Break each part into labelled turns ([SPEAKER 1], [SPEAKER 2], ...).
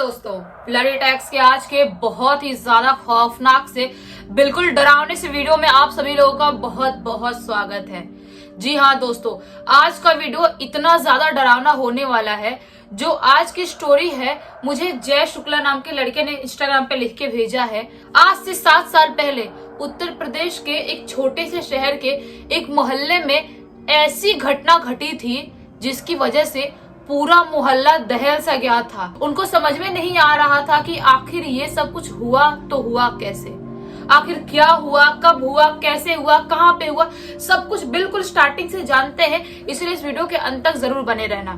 [SPEAKER 1] दोस्तों, bloody tax के आज के बहुत ही ज्यादा खौफनाक से बिल्कुल डरावने से वीडियो में आप सभी लोगों का बहुत बहुत स्वागत है। जी हाँ दोस्तों, आज का वीडियो इतना ज्यादा डरावना होने वाला है। जो आज की स्टोरी है मुझे जय शुक्ला नाम के लड़के ने इंस्टाग्राम पे लिख के भेजा है। आज से 7 साल पहले उत्तर प्रदेश के एक छोटे से शहर के एक मोहल्ले में ऐसी घटना घटी थी जिसकी वजह से पूरा मोहल्ला दहल सा गया था। उनको समझ में नहीं आ रहा था कि आखिर ये सब कुछ हुआ तो हुआ कैसे, आखिर क्या हुआ, कब हुआ, कैसे हुआ, कहाँ पे हुआ, सब कुछ बिल्कुल स्टार्टिंग से जानते हैं। इसलिए इस वीडियो के अंत तक जरूर बने रहना।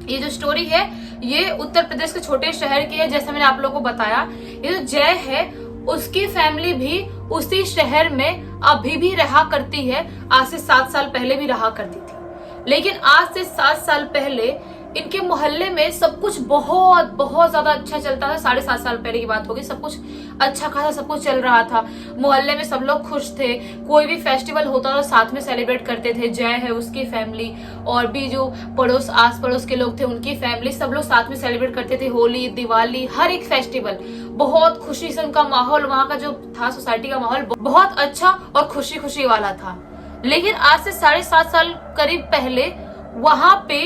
[SPEAKER 1] ये जो स्टोरी है ये उत्तर प्रदेश के छोटे शहर की है। जैसे मैंने आप लोगों को बताया, ये जो जय है उसकी फैमिली भी उसी शहर में अभी भी रहा करती है। आज से 7 साल पहले भी रहा करती थी, लेकिन आज से 7 साल पहले इनके मोहल्ले में सब कुछ बहुत बहुत ज्यादा अच्छा चलता था। 7.5 साल पहले की बात होगी। सब कुछ अच्छा खासा सब कुछ चल रहा था। मोहल्ले में सब लोग खुश थे। कोई भी फेस्टिवल होता था साथ में सेलिब्रेट करते थे। जय है उसकी फैमिली और भी जो पड़ोस आस पड़ोस के लोग थे उनकी फैमिली, सब लोग साथ में सेलिब्रेट करते थे। होली, दिवाली, हर एक फेस्टिवल बहुत खुशी से उनका माहौल, वहाँ का जो था सोसाइटी का माहौल बहुत अच्छा और खुशी खुशी वाला था। लेकिन आज से 7.5 साल करीब पहले वहां पे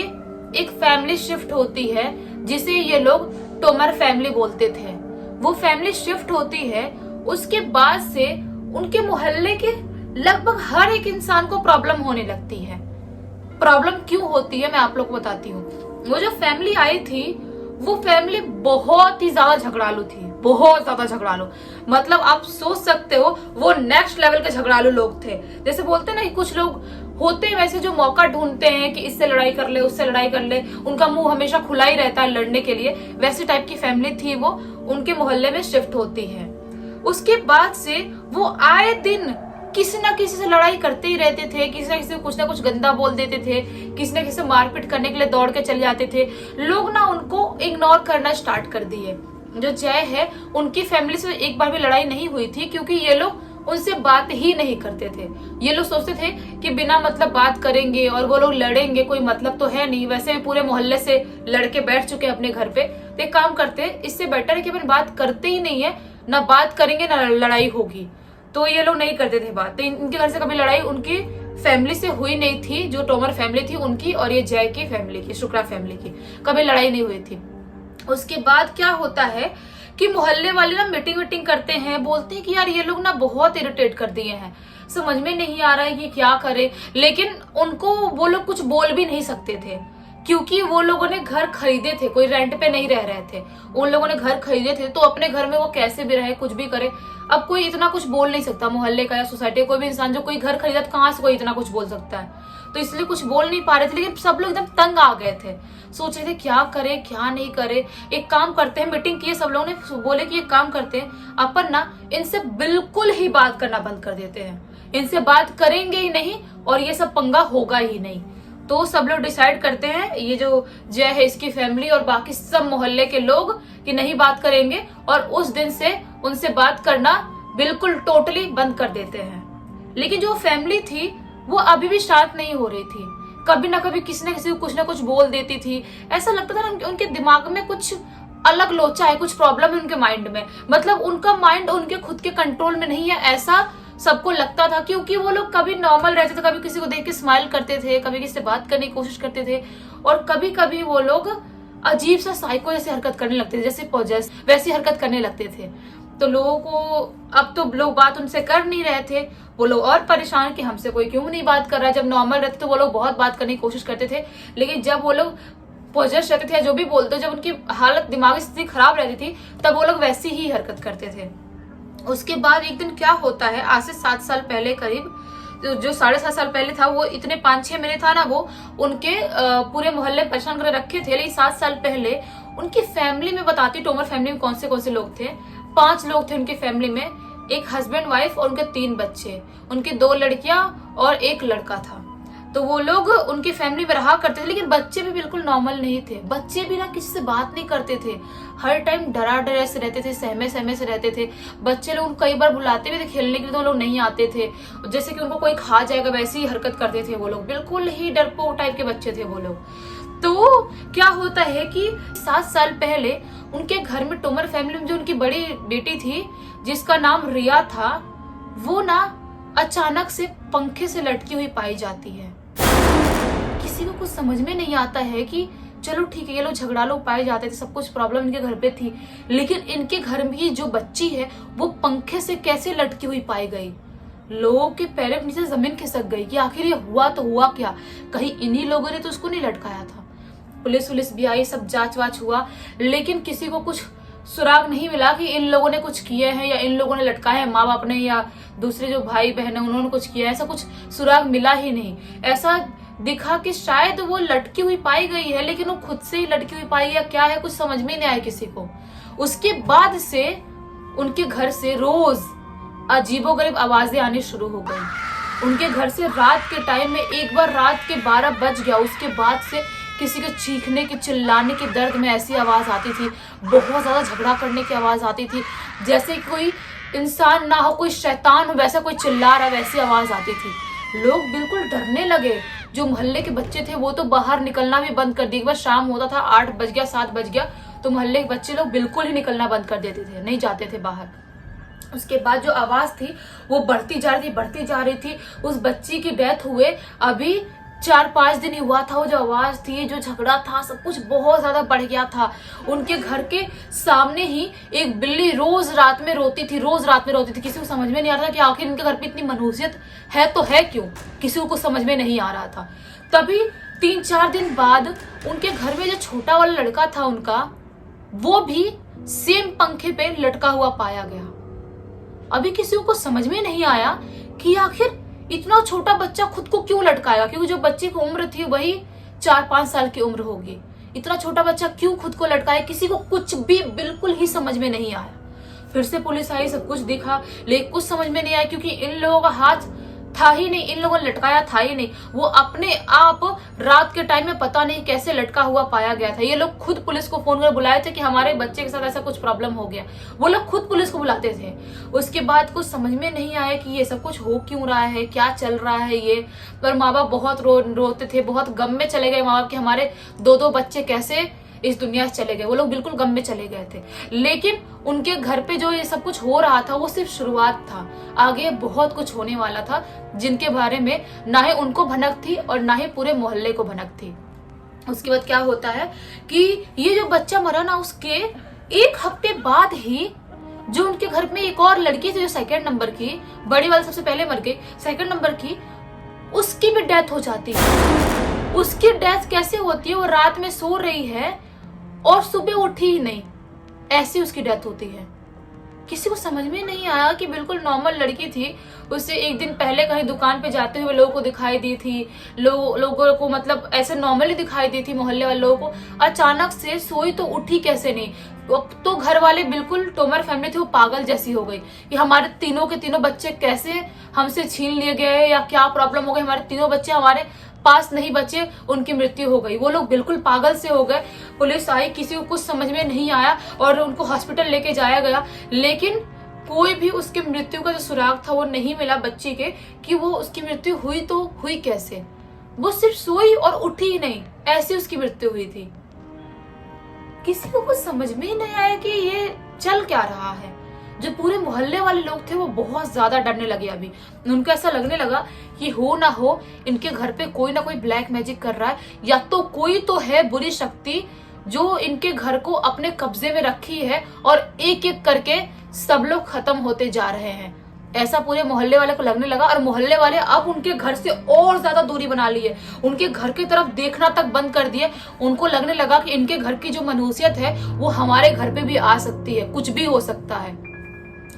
[SPEAKER 1] एक फैमिली शिफ्ट होती है जिसे ये लोग तोमर फैमिली बोलते थे। वो फैमिली शिफ्ट होती है, उसके बाद से उनके मोहल्ले के लगभग हर एक इंसान को प्रॉब्लम होने लगती है। प्रॉब्लम क्यों होती है मैं आप लोग को बताती हूँ। वो जो फैमिली आई थी वो फैमिली बहुत ही ज्यादा झगड़ालू थी, बहुत ज्यादा झगड़ालू। मतलब आप सोच सकते हो वो नेक्स्ट लेवल के झगड़ालू लोग थे। जैसे बोलते ना कि कुछ लोग होते हैं वैसे जो मौका ढूंढते हैं कि इससे लड़ाई कर ले, उससे लड़ाई कर ले, उनका मुंह हमेशा खुला ही रहता है लड़ने के लिए। वैसे टाइप की फैमिली थी वो। उनके मोहल्ले में शिफ्ट होती है। उसके बाद से वो आए दिन किसी ना किसी से लड़ाई करते ही रहते थे। किसी ना कुछ गंदा बोल देते थे, किसी ना किसी से मारपीट करने के लिए दौड़ के चले जाते थे। लोग ना उनको इग्नोर करना स्टार्ट कर दिए। जो जय है उनकी फैमिली से एक बार भी लड़ाई नहीं हुई थी क्योंकि ये लोग उनसे बात ही नहीं करते थे। ये लोग सोचते थे कि बिना मतलब बात करेंगे और वो लोग लड़ेंगे, कोई मतलब तो है नहीं। वैसे पूरे मोहल्ले से लड़के बैठ चुके हैं अपने घर पे, तो एक काम करते हैं, इससे बेटर है कि अपन बात करते ही नहीं है, ना बात करेंगे ना लड़ाई होगी। तो ये लोग नहीं करते थे बात। तो इनके घर से कभी लड़ाई उनकी फैमिली से हुई नहीं थी। जो तोमर फैमिली थी उनकी और ये जय की फैमिली की, शुक्ला फैमिली की, कभी लड़ाई नहीं हुई थी। उसके बाद क्या होता है कि मोहल्ले वाले ना मीटिंग करते हैं, बोलते हैं कि यार ये लोग ना बहुत इरिटेट कर दिए हैं, समझ में नहीं आ रहा है कि क्या करे। लेकिन उनको वो लोग कुछ बोल भी नहीं सकते थे क्योंकि वो लोगों ने घर खरीदे थे, कोई रेंट पे नहीं रह रहे थे। उन लोगों ने घर खरीदे थे तो अपने घर में वो कैसे भी रहे, कुछ भी करे। अब कोई इतना कुछ बोल नहीं सकता मोहल्ले का या सोसाइटी का कोई भी इंसान। जो कोई घर खरीदा तो कहाँ से कोई इतना कुछ बोल सकता है। तो इसलिए कुछ बोल नहीं पा रहे थे। लेकिन सब लोग एकदम तंग आ गए थे, सोच रहे थे क्या करे क्या नहीं करे। एक काम करते हैं, मीटिंग की सब लोगों ने, बोले कि एक काम करते हैं, अपन ना इनसे बिल्कुल ही बात करना बंद कर देते हैं। इनसे बात करेंगे ही नहीं और ये सब पंगा होगा ही नहीं। तो सब लोग डिसाइड करते हैं, ये जो जय है इसकी फैमिली और बाकी सब मोहल्ले के लोग, कि नहीं बात करेंगे और उस दिन से उनसे बात करना बिल्कुल टोटली बंद कर देते हैं। लेकिन जो फैमिली थी वो अभी भी शांत नहीं हो रही थी। कभी ना कभी किसी न किसी को कुछ ना कुछ बोल देती थी। ऐसा लगता था उनके दिमाग में कुछ अलग लोचा है, कुछ प्रॉब्लम है उनके माइंड में। मतलब उनका माइंड उनके खुद के कंट्रोल में नहीं है, ऐसा सबको लगता था। क्योंकि वो लोग कभी नॉर्मल रहते थे, कभी किसी को देख के स्माइल करते थे, कभी किसी से बात करने की कोशिश करते थे, और कभी कभी वो लोग अजीब सा साइको जैसे हरकत करने लगते थे, जैसे पॉजेस वैसी हरकत करने लगते थे। तो लोगों को, अब तो लोग बात उनसे कर नहीं रहे थे, वो लोग और परेशान कि हमसे कोई क्यों नहीं बात कर रहा है। जब नॉर्मल रहते तो वो लोग बहुत बात करने की कोशिश करते थे, लेकिन जब वो लोग पॉजेस रहते थे या जो भी बोलते, जब उनकी हालत दिमागी स्थिति खराब रहती थी तब वो लोग वैसी ही हरकत करते थे। उसके बाद एक दिन क्या होता है, आज से 7 साल पहले करीब, जो 7.5 साल पहले था वो इतने 5-6 महीने था ना, वो उनके पूरे मोहल्ले परेशान कर रखे थे। लेकिन 7 साल पहले उनकी फैमिली में बताती, तोमर फैमिली में कौन से लोग थे। 5 लोग थे उनकी फैमिली में, एक हस्बैंड वाइफ और उनके 3 बच्चे, उनकी 2 लड़कियां और 1 लड़का था। तो वो लोग उनकी फैमिली में रहा करते थे। लेकिन बच्चे भी बिल्कुल नॉर्मल नहीं थे। बच्चे भी ना किसी से बात नहीं करते थे, हर टाइम डरे से रहते थे, सहमे से रहते थे। बच्चे लोग कई बार बुलाते भी थे खेलने के लिए तो वो लोग नहीं आते थे, जैसे कि उनको कोई खा जाएगा वैसी ही हरकत करते थे वो लोग। बिल्कुल ही डरपोक टाइप के बच्चे थे वो लोग। तो क्या होता है कि 7 साल पहले उनके घर में तोमर फैमिली में जो उनकी बड़ी बेटी थी जिसका नाम रिया था, वो ना अचानक से पंखे से लटकी हुई पाई जाती है। किसी को कुछ समझ में नहीं आता है कि चलो ठीक है, ये लोग झगड़ालू पाए जाते थे, सब कुछ प्रॉब्लम इनके घर पे थी, लेकिन इनके घर में जो बच्ची है वो पंखे से कैसे लटकी हुई पाई गई। लोगों के पैरों के नीचे जमीन खिसक गई कि आखिर ये हुआ तो हुआ क्या, कहीं इन्हीं लोगों ने तो उसको नहीं लटकाया था। पुलिस भी आई, सब जांच वाच हुआ, लेकिन किसी को कुछ सुराग नहीं मिला कि इन लोगों ने कुछ किए हैं या इन लोगों ने लटकाए हैं, माँ बाप ने या दूसरे जो भाई बहन है उन्होंने कुछ किया है, ऐसा कुछ सुराग मिला ही नहीं। ऐसा दिखा कि शायद वो लटकी हुई पाई गई है, लेकिन वो खुद से ही लटकी हुई पाई या क्या है, कुछ समझ में नहीं आया किसी को। उसके बाद से उनके घर से रोज अजीबोगरीब आवाजें आनी शुरू हो गई। उनके घर से रात के टाइम में एक बार रात के 12 बज गया, उसके बाद से किसी के चीखने की, चिल्लाने की, दर्द में ऐसी आवाज आती थी, बहुत ज्यादा झगड़ा करने की आवाज आती थी, जैसे कोई इंसान ना हो, कोई शैतान हो, वैसा कोई चिल्ला रहा, वैसी आवाज आती थी। लोग बिल्कुल डरने लगे। जो मोहल्ले के बच्चे थे वो तो बाहर निकलना भी बंद कर दिए। एक बार शाम होता था, 8 बज गया, 7 बज गया, तो मोहल्ले के बच्चे लोग बिल्कुल ही निकलना बंद कर देते थे, नहीं जाते थे बाहर। उसके बाद जो आवाज थी वो बढ़ती जा रही थी। उस बच्ची की डेथ हुए अभी 4-5 दिन ही हुआ था। वो जो आवाज थी, जो झगड़ा था, सब कुछ बहुत ज्यादा बढ़ गया था। उनके घर के सामने ही एक बिल्ली रोज रात में रोती थी। किसी को समझ में नहीं आ रहा था कि आखिर इनके घर पे इतनी मनुष्यत है तो है क्यों, किसी को कुछ समझ में नहीं आ रहा था। तभी 3-4 दिन बाद उनके घर में जो छोटा वाला लड़का था उनका, वो भी सेम पंखे पे लटका हुआ पाया गया। अभी किसी को समझ में नहीं आया कि आखिर इतना छोटा बच्चा खुद को क्यों लटकाया, क्योंकि जो बच्चे की उम्र थी वही 4-5 साल की उम्र होगी। इतना छोटा बच्चा क्यों खुद को लटकाया, किसी को कुछ भी बिल्कुल ही समझ में नहीं आया। फिर से पुलिस आई, सब कुछ देखा, लेकिन कुछ समझ में नहीं आया, क्योंकि इन लोगों का हाथ था ही नहीं, इन लोगों ने लटकाया था ही नहीं। वो अपने आप रात के टाइम में पता नहीं कैसे लटका हुआ पाया गया था। ये लोग खुद पुलिस को फोन कर बुलाए थे कि हमारे बच्चे के साथ ऐसा कुछ प्रॉब्लम हो गया। वो लोग खुद पुलिस को बुलाते थे। उसके बाद कुछ समझ में नहीं आया कि ये सब कुछ हो क्यों रहा है, क्या चल रहा है ये। पर माँ बाप बहुत रोते थे, बहुत गम में चले गए माँ बाप कि हमारे 2-2 बच्चे कैसे इस दुनिया से चले गए। वो लोग बिल्कुल गम में चले गए थे। लेकिन उनके घर पे जो ये सब कुछ हो रहा था वो सिर्फ शुरुआत था, आगे बहुत कुछ होने वाला था, जिनके बारे में ना ही उनको भनक थी और ना ही पूरे मोहल्ले को भनक थी। उसके बाद क्या होता है कि ये जो बच्चा मरा ना, उसके 1 हफ्ते बाद ही जो उनके घर में एक और लड़की थी जो 2nd नंबर की, बड़ी वाली सबसे पहले मर गई, 2nd नंबर की, उसकी भी डेथ हो जाती है। उसकी डेथ कैसे होती है, वो रात में सो रही है और सुबह उठी ही नहीं, ऐसी उसकी डेथ होती है। किसी को समझ में नहीं आया कि बिल्कुल नॉर्मल लड़की थी, उससे एक दिन पहले कहीं दुकान पे जाते हुए लोगों को दिखाई दी थी, लोगों को मतलब ऐसे नॉर्मली दिखाई दी थी मोहल्ले वाले लोगों को। अचानक से सोई तो उठी कैसे नहीं। तो घर वाले बिल्कुल, तोमर फैमिली थी वो पागल जैसी हो गई कि हमारे तीनों के तीनों बच्चे कैसे हमसे छीन लिए गए या क्या प्रॉब्लम हो गई, हमारे तीनों बच्चे हमारे पास नहीं बचे, उनकी मृत्यु हो गई। वो लोग बिल्कुल पागल से हो गए। पुलिस आई, किसी को कुछ समझ में नहीं आया और उनको हॉस्पिटल लेके जाया गया, लेकिन कोई भी उसकी मृत्यु का जो सुराग था वो नहीं मिला बच्ची के, कि वो उसकी मृत्यु हुई तो हुई कैसे। वो सिर्फ सोई और उठी ही नहीं, ऐसी उसकी मृत्यु हुई थी। किसी को कुछ समझ में ही नहीं आया कि ये चल क्या रहा है। जो पूरे मोहल्ले वाले लोग थे वो बहुत ज्यादा डरने लगे। अभी उनको ऐसा लगने लगा कि हो ना हो इनके घर पे कोई ना कोई ब्लैक मैजिक कर रहा है, या तो कोई तो है बुरी शक्ति जो इनके घर को अपने कब्जे में रखी है और एक एक करके सब लोग खत्म होते जा रहे हैं। ऐसा पूरे मोहल्ले वाले को लगने लगा और मोहल्ले वाले अब उनके घर से और ज्यादा दूरी बना ली है, उनके घर की तरफ देखना तक बंद कर दिए। उनको लगने लगा कि इनके घर की जो मनुष्यत है वो हमारे घर पे भी आ सकती है, कुछ भी हो सकता है।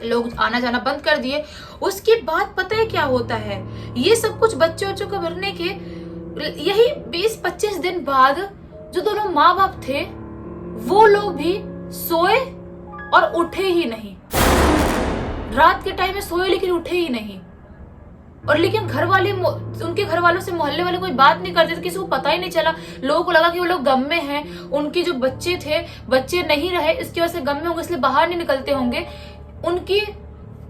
[SPEAKER 1] लोग आना जाना बंद कर दिए। उसके बाद पता है क्या होता है, ये सब कुछ बच्चों को मरने के यही 20-25 दिन बाद जो दोनों माँ बाप थे वो लोग भी सोए और उठे ही नहीं। रात के टाइम में सोए लेकिन उठे ही नहीं। और लेकिन घर वाले, उनके घर वालों से मोहल्ले वाले कोई बात नहीं करते थे, किसी को पता ही नहीं चला। लोगों को लगा कि वो लोग गम में हैं, उनके जो बच्चे थे बच्चे नहीं रहे, इसकी वजह से गम में होंगे, इसलिए बाहर नहीं निकलते होंगे। उनकी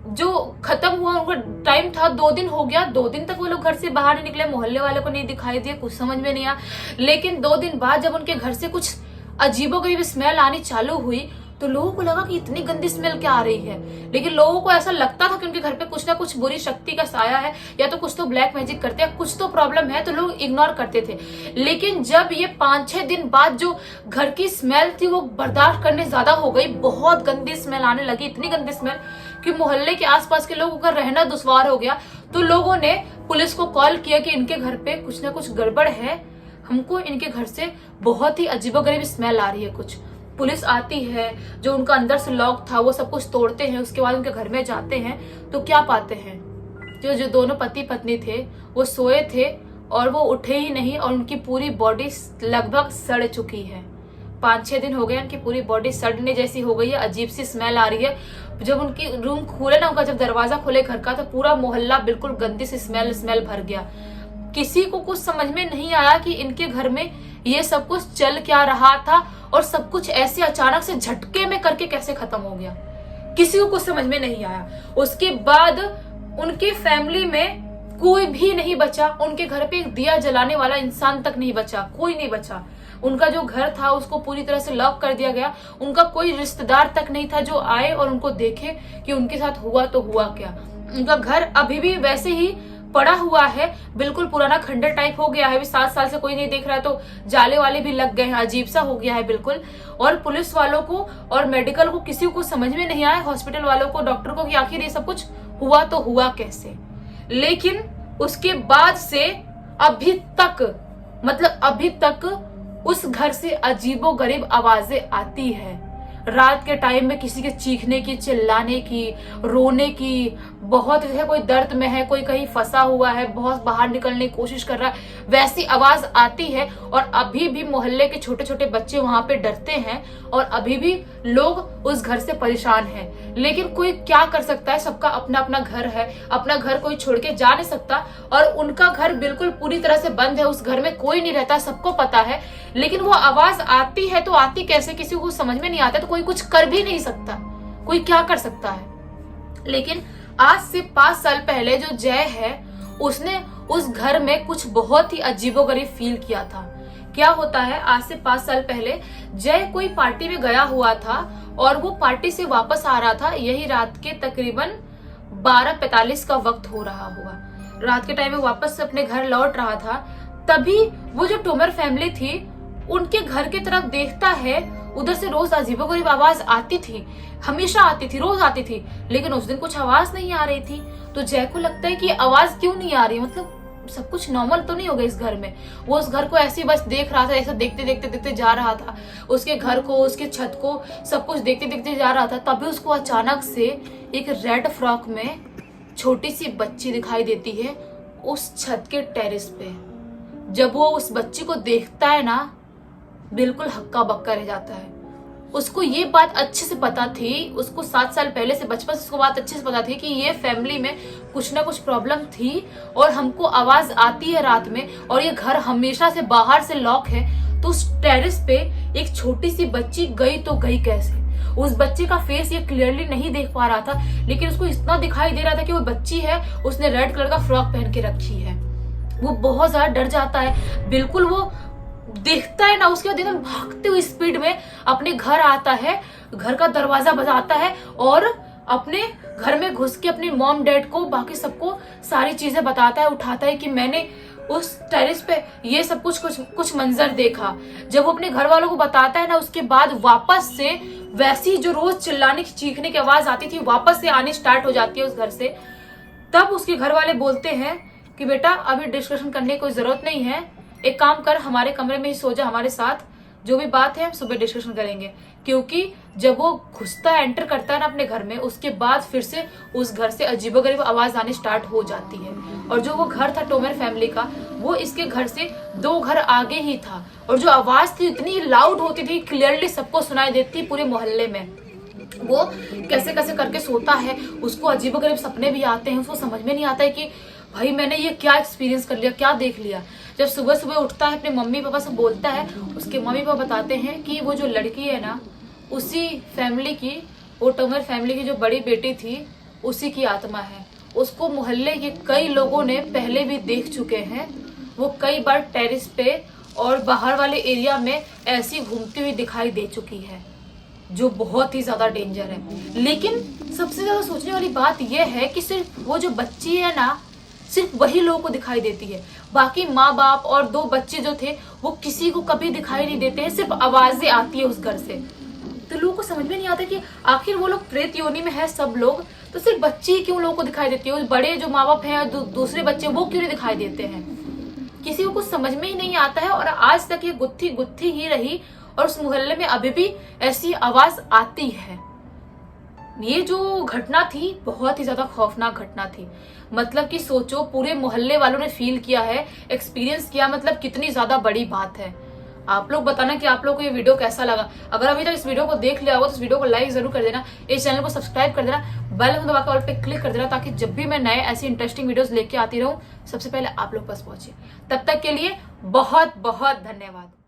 [SPEAKER 1] जो खत्म हुआ उनका टाइम था 2 दिन हो गया, 2 दिन तक वो लोग घर से बाहर नहीं निकले, मोहल्ले वाले को नहीं दिखाई दिए, कुछ समझ में नहीं आया। लेकिन 2 दिन बाद जब उनके घर से कुछ अजीबोगरीब स्मेल आनी चालू हुई तो लोगों को लगा कि इतनी गंदी स्मेल क्या आ रही है। लेकिन लोगों को ऐसा लगता था कि उनके घर पे कुछ ना कुछ बुरी शक्ति का साया है, या तो कुछ तो ब्लैक मैजिक करते हैं, कुछ तो प्रॉब्लम है, तो लोग इग्नोर करते थे। लेकिन जब ये 5-6 दिन बाद जो घर की स्मेल थी वो बर्दाश्त करने ज्यादा हो गई, बहुत गंदी स्मेल आने लगी, इतनी गंदी स्मेल कि मोहल्ले के आसपास के लोगों का रहना दुश्वार हो गया। तो लोगों ने पुलिस को कॉल किया कि इनके घर पे कुछ ना कुछ गड़बड़ है, हमको इनके घर से बहुत ही अजीबोगरीब स्मेल आ रही है कुछ। पुलिस आती है, जो उनका अंदर से लॉक था वो सब कुछ तोड़ते हैं, उसके बाद उनके घर में जाते हैं तो क्या पाते हैं, जो दोनों पति पत्नी थे वो सोए थे और वो उठे ही नहीं, और उनकी पूरी बॉडी लगभग सड़ चुकी है। 5-6 दिन हो गए, उनकी पूरी बॉडी सड़ने जैसी हो गई है, अजीब सी स्मेल आ रही है। जब उनकी रूम खुले ना, उनका जब दरवाजा खुले घर का, तो पूरा मोहल्ला बिल्कुल गंदी सी स्मेल भर गया। किसी को कुछ समझ में नहीं आया कि इनके घर में ये सब कुछ चल क्या रहा था, और सब कुछ ऐसे अचानक से झटके में करके कैसे खत्म हो गया, किसी को कुछ समझ में नहीं आया। उसके बाद उनकी फैमिली में कोई भी नहीं बचा, उनके घर पे एक दिया जलाने वाला इंसान तक नहीं बचा, कोई नहीं बचा। उनका जो घर था उसको पूरी तरह से लॉक कर दिया गया, उनका कोई रिश्तेदार तक नहीं था जो आए और उनको देखे कि उनके साथ हुआ तो हुआ क्या। उनका घर अभी भी वैसे ही पड़ा हुआ है, बिल्कुल पुराना खंडर टाइप हो गया है, अभी 7 साल से कोई नहीं देख रहा है, तो जाले वाले भी लग गए हैं, अजीब सा हो गया है बिल्कुल। और पुलिस वालों को और मेडिकल को किसी को समझ में नहीं आया, हॉस्पिटल वालों को, डॉक्टर को, कि आखिर ये सब कुछ हुआ तो हुआ कैसे। लेकिन उसके बाद से अभी तक उस घर से अजीबोगरीब आवाजें आती है। रात के टाइम में किसी के चीखने की, चिल्लाने की, रोने की, बहुत है, कोई दर्द में है, कोई कहीं फंसा हुआ है, बहुत बाहर निकलने की कोशिश कर रहा है, वैसी आवाज आती है। और अभी भी मोहल्ले के छोटे छोटे बच्चे वहां पे डरते हैं, और अभी भी लोग उस घर से परेशान हैं। लेकिन कोई क्या कर सकता है, सबका अपना अपना घर है, अपना घर कोई छोड़ के जा नहीं सकता, और उनका घर बिल्कुल पूरी तरह से बंद है, उस घर में कोई नहीं रहता, सबको पता है। लेकिन वो आवाज आती है तो आती कैसे, किसी को समझ में नहीं आता, तो कोई कुछ कर भी नहीं सकता, कोई क्या कर सकता है। लेकिन आज से 5 साल पहले जो जय है, उसने उस घर में कुछ बहुत ही अजीबोगरीब फील किया था। क्या होता है, आज से 5 साल पहले जय कोई पार्टी में गया हुआ था, और वो पार्टी से वापस आ रहा था, यही रात के तकरीबन 12:45 का वक्त हो रहा हुआ। रात के टाइम में वापस से अपने घर लौट रहा था, तभी वो जो टोमर फैमिली थी उनके घर की तरफ देखता है। उधर से रोज अजीबोगरीब आवाज आती थी, हमेशा आती थी, रोज आती थी, लेकिन उस दिन कुछ आवाज नहीं आ रही थी। तो जय को लगता है कि आवाज क्यों नहीं आ रही, मतलब सब कुछ नॉर्मल तो नहीं हो गया इस घर में। वो उस घर को ऐसे ही बस देख रहा था, ऐसा देखते देखते देखते जा रहा था, उसके घर को, उसके छत को, सब कुछ देखते देखते जा रहा था। तभी उसको अचानक से एक रेड फ्रॉक में छोटी सी बच्ची दिखाई देती है उस छत के टेरेस पे। जब वो उस बच्ची को देखता है ना, बिल्कुल हक्का बक्का रह जाता है। उसको ये बात अच्छे से पता थी, उसको 7 साल पहले से, बचपन से उसको बात अच्छे से पता थी कि ये फैमिली में कुछ ना कुछ प्रॉब्लम थी, और हमको आवाज आती है रात में, और ये घर हमेशा से बाहर से लॉक है। तो उस टेरेस पे एक छोटी सी बच्ची गई तो गई कैसे। उस बच्चे का फेस ये क्लियरली नहीं देख पा रहा था, लेकिन उसको इतना दिखाई दे रहा था कि वो बच्ची है, उसने रेड कलर का फ्रॉक पहन के रखी है। वो बहुत ज्यादा डर जाता है, बिल्कुल वो देखता है ना, उसके बाद एकदम भागते हुए स्पीड में अपने घर आता है, घर का दरवाजा बजाता है, और अपने घर में घुस के अपनी मॉम डैड को, बाकी सबको सारी चीजें बताता है, उठाता है कि मैंने उस टेरेस पे ये सब कुछ मंजर देखा। जब वो अपने घर वालों को बताता है ना, उसके बाद वापस से वैसी जो रोज चिल्लाने की, चीखने की आवाज आती थी, वापस से आनी स्टार्ट हो जाती है उस घर से। तब उसके घर वाले बोलते हैं कि बेटा अभी डिस्कशन करने की कोई जरूरत नहीं है, एक काम कर, हमारे कमरे में ही सो जा हमारे साथ, जो भी बात है हम सुबह डिस्कशन करेंगे। क्योंकि जब वो घुसता है, एंटर करता है ना अपने घर में, उसके बाद फिर से उस घर से अजीबोगरीब आवाज आनी स्टार्ट हो जाती है। और जो वो घर था टोमर फैमिली का, वो इसके घर से 2 घर आगे ही था, और जो आवाज थी इतनी लाउड होती थी, क्लियरली सबको सुनाई देती पूरे मोहल्ले में। वो कैसे कैसे करके सोता है, उसको अजीबोगरीब सपने भी आते हैं, उसको समझ में नहीं आता है कि भाई मैंने ये क्या एक्सपीरियंस कर लिया, क्या देख लिया। जब सुबह सुबह उठता है, अपने मम्मी पापा से बोलता है, उसके मम्मी पापा बताते हैं कि वो जो लड़की है ना, उसी फैमिली की, वो टोमर फैमिली की जो बड़ी बेटी थी, उसी की आत्मा है। उसको मोहल्ले के कई लोगों ने पहले भी देख चुके हैं। वो कई बार टेरेस पे और बाहर वाले एरिया में ऐसी घूमती हुई दिखाई दे चुकी है, जो बहुत ही ज्यादा डेंजर है। लेकिन सबसे ज्यादा सोचने वाली बात यह है कि सिर्फ वो जो बच्ची है ना, सिर्फ वही लोगों को दिखाई देती है। बाकी माँ बाप और 2 बच्चे जो थे वो किसी को कभी दिखाई नहीं देते हैं, सिर्फ आवाजें आती है उस घर से। तो लोगों को समझ में नहीं आता कि आखिर वो लोग प्रेत योनि में है सब लोग, तो सिर्फ बच्ची क्यों लोगों को दिखाई देती है, बड़े जो माँ बाप हैं दूसरे बच्चे वो क्यों नहीं दिखाई देते हैं। किसी को कुछ समझ में ही नहीं आता है। और आज तक ये गुत्थी गुत्थी ही रही और उस मोहल्ले में अभी भी ऐसी आवाज आती है। ये जो घटना थी बहुत ही ज्यादा खौफनाक घटना थी। मतलब कि सोचो, पूरे मोहल्ले वालों ने फील किया है, एक्सपीरियंस किया, मतलब कितनी ज्यादा बड़ी बात है। आप लोग बताना कि आप लोग को ये वीडियो कैसा लगा। अगर अभी तक इस वीडियो को देख लिया होगा तो इस वीडियो को लाइक जरूर कर देना, इस चैनल को सब्सक्राइब कर देना, बेल आइकन दबाकर ऑल पे क्लिक कर देना, ताकि जब भी मैं नए ऐसी इंटरेस्टिंग वीडियोस लेके आती रहूं सबसे पहले आप लोग पास पहुंचे। तब तक के लिए बहुत बहुत धन्यवाद।